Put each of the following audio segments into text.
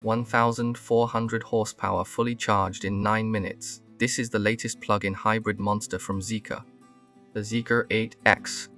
1,400 horsepower fully charged in 9 minutes. This is the latest plug-in hybrid monster from Zeekr, the Zeekr 8X.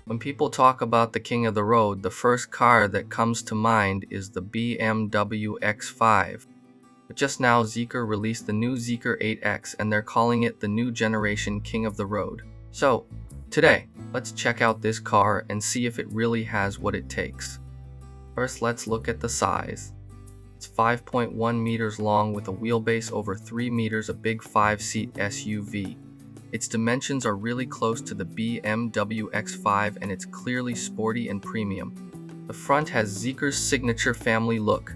When people talk about the king of the road, the first car that comes to mind is the BMW X5. But just now, Zeekr released the new Zeekr 8X and they're calling it the new generation king of the road. So, today, let's check out this car and see if it really has what it takes. First, let's look at the size. It's 5.1 meters long with a wheelbase over 3 meters, a big 5-seat SUV. Its dimensions are really close to the BMW X5 and it's clearly sporty and premium. The front has Zeekr's signature family look.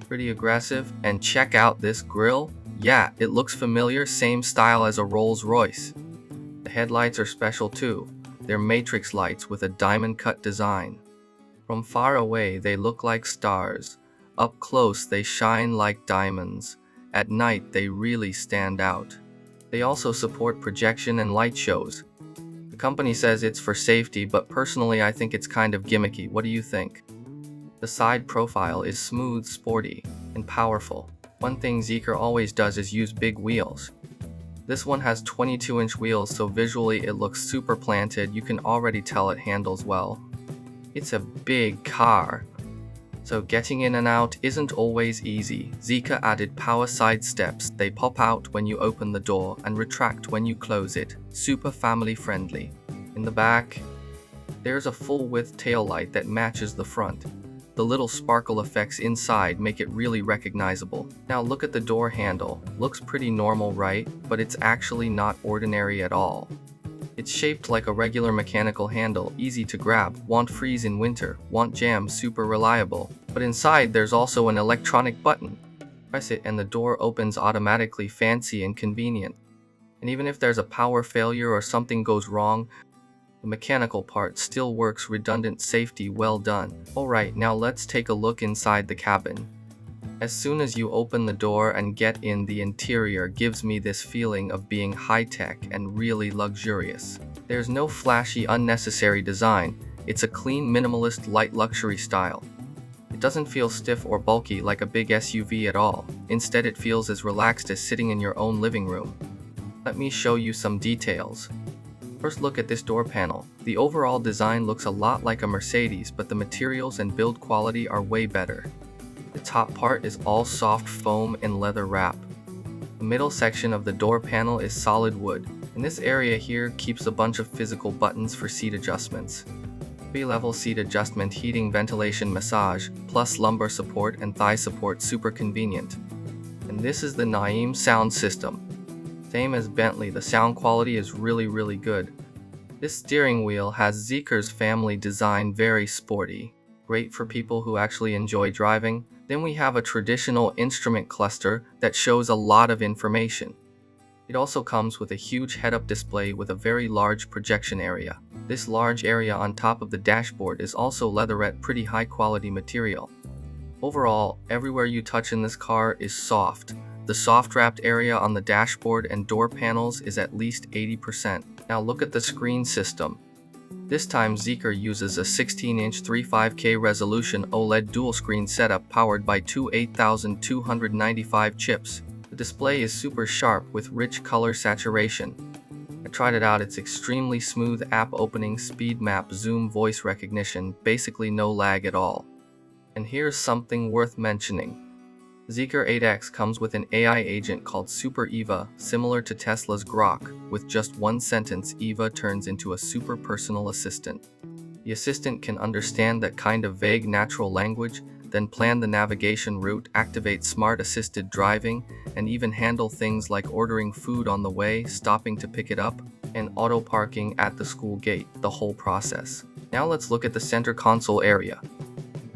Pretty aggressive. And check out this grille. Yeah, it looks familiar, same style as a Rolls-Royce. The headlights are special too. They're matrix lights with a diamond cut design. From far away they look like stars. Up close they shine like diamonds. At night they really stand out. They also support projection and light shows. The company says it's for safety, but personally I think it's kind of gimmicky. What do you think? The side profile is smooth, sporty, and powerful. One thing Zeekr always does is use big wheels. This one has 22-inch wheels, so visually it looks super planted. You can already tell it handles well. It's a big car, so getting in and out isn't always easy. Zeekr added power side steps. They pop out when you open the door and retract when you close it. Super family friendly. In the back, there's a full-width taillight that matches the front. The little sparkle effects inside make it really recognizable. Now look at the door handle. Looks pretty normal, right? But it's actually not ordinary at all. It's shaped like a regular mechanical handle, easy to grab, won't freeze in winter, won't jam, super reliable. But inside there's also an electronic button. Press it and the door opens automatically, fancy and convenient. And even if there's a power failure or something goes wrong, the mechanical part still works. Redundant safety, well done. Alright, now let's take a look inside the cabin. As soon as you open the door and get in, the interior gives me this feeling of being high-tech and really luxurious. There's no flashy, unnecessary design. It's a clean, minimalist, light luxury style. It doesn't feel stiff or bulky like a big SUV at all. Instead, it feels as relaxed as sitting in your own living room. Let me show you some details. First, look at this door panel. The overall design looks a lot like a Mercedes, but the materials and build quality are way better. The top part is all soft foam and leather wrap. The middle section of the door panel is solid wood. And this area here keeps a bunch of physical buttons for seat adjustments. 3-level seat adjustment, heating, ventilation, massage, plus lumbar support and thigh support, super convenient. And this is the Naeem sound system. Same as Bentley, the sound quality is really good. This steering wheel has Zeekr's family design, very sporty. Great for people who actually enjoy driving. Then we have a traditional instrument cluster that shows a lot of information. It also comes with a huge head-up display with a very large projection area. This large area on top of the dashboard is also leatherette, pretty high quality material. Overall, everywhere you touch in this car is soft. The soft wrapped area on the dashboard and door panels is at least 80%. Now look at the screen system. This time Zeekr uses a 16-inch 35K resolution OLED dual-screen setup powered by two 8295 chips. The display is super sharp with rich color saturation. I tried it out, it's extremely smooth. App opening, speed map, zoom, voice recognition, basically no lag at all. And here's something worth mentioning. Zeekr 8X comes with an AI agent called Super Eva, similar to Tesla's Grok. With just one sentence, Eva turns into a super personal assistant. The assistant can understand that kind of vague natural language, then plan the navigation route, activate smart assisted driving, and even handle things like ordering food on the way, stopping to pick it up, and auto parking at the school gate, the whole process. Now let's look at the center console area.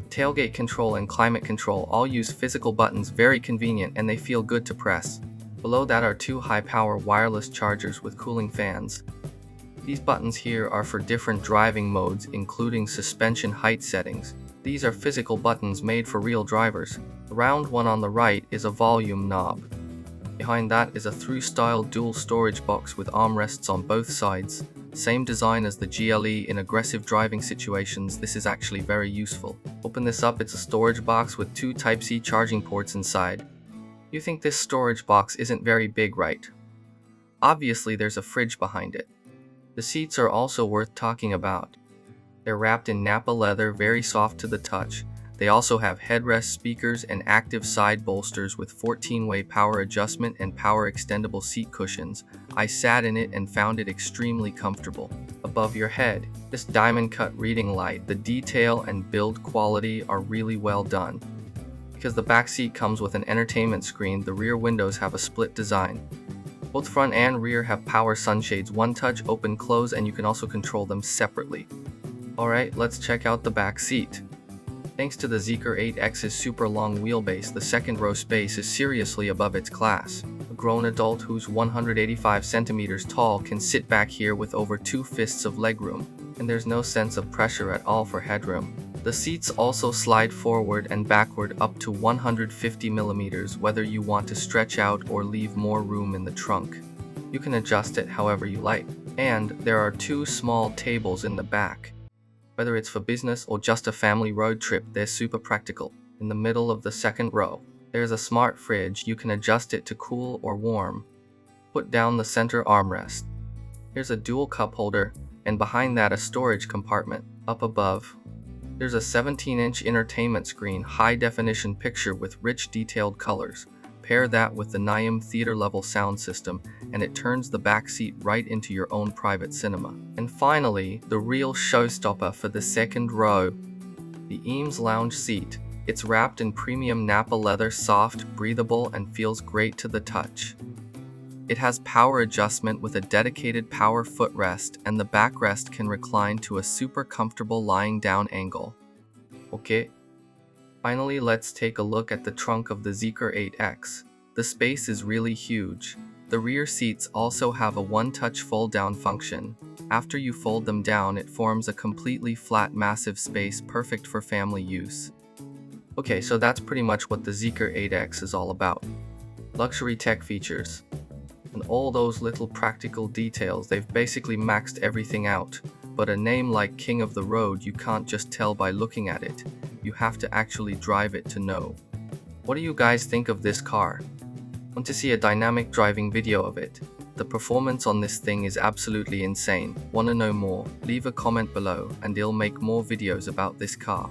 Tailgate control and climate control all use physical buttons, very convenient, and they feel good to press. Below that are two high-power wireless chargers with cooling fans. These buttons here are for different driving modes, including suspension height settings. These are physical buttons made for real drivers. The round one on the right is a volume knob. Behind that is a through-style dual storage box with armrests on both sides. Same design as the GLE. In aggressive driving situations, this is actually very useful. Open this up, it's a storage box with 2 Type-C charging ports inside. You think this storage box isn't very big, right? Obviously, there's a fridge behind it. The seats are also worth talking about. They're wrapped in Nappa leather, very soft to the touch. They also have headrest, speakers, and active side bolsters with 14-way power adjustment and power extendable seat cushions. I sat in it and found it extremely comfortable. Above your head, this diamond-cut reading light, the detail and build quality are really well done. Because the back seat comes with an entertainment screen, the rear windows have a split design. Both front and rear have power sunshades, one touch, open, close, and you can also control them separately. Alright, let's check out the back seat. Thanks to the Zeekr 8X's super long wheelbase, the second row space is seriously above its class. A grown adult who's 185 centimeters tall can sit back here with over 2 fists of legroom, and there's no sense of pressure at all for headroom. The seats also slide forward and backward up to 150 millimeters, whether you want to stretch out or leave more room in the trunk. You can adjust it however you like. And there are 2 small tables in the back. Whether it's for business or just a family road trip, they're super practical. In the middle of the second row, there's a smart fridge. You can adjust it to cool or warm. Put down the center armrest. Here's a dual cup holder, and behind that a storage compartment. Up above, there's a 17-inch entertainment screen, high-definition picture with rich detailed colors. Pair that with the NIM theater-level sound system, and it turns the back seat right into your own private cinema. And finally, the real showstopper for the second row, the Eames lounge seat. It's wrapped in premium Nappa leather, soft, breathable, and feels great to the touch. It has power adjustment with a dedicated power footrest, and the backrest can recline to a super comfortable lying down angle. Okay. Finally, let's take a look at the trunk of the Zeekr 8X. The space is really huge. The rear seats also have a one-touch fold-down function. After you fold them down, it forms a completely flat, massive space perfect for family use. Okay, so that's pretty much what the Zeekr 8X is all about. Luxury tech features. And all those little practical details, they've basically maxed everything out. But a name like King of the Road, you can't just tell by looking at it. You have to actually drive it to know. What do you guys think of this car? Want to see a dynamic driving video of it? The performance on this thing is absolutely insane. Want to know more? Leave a comment below and I'll make more videos about this car.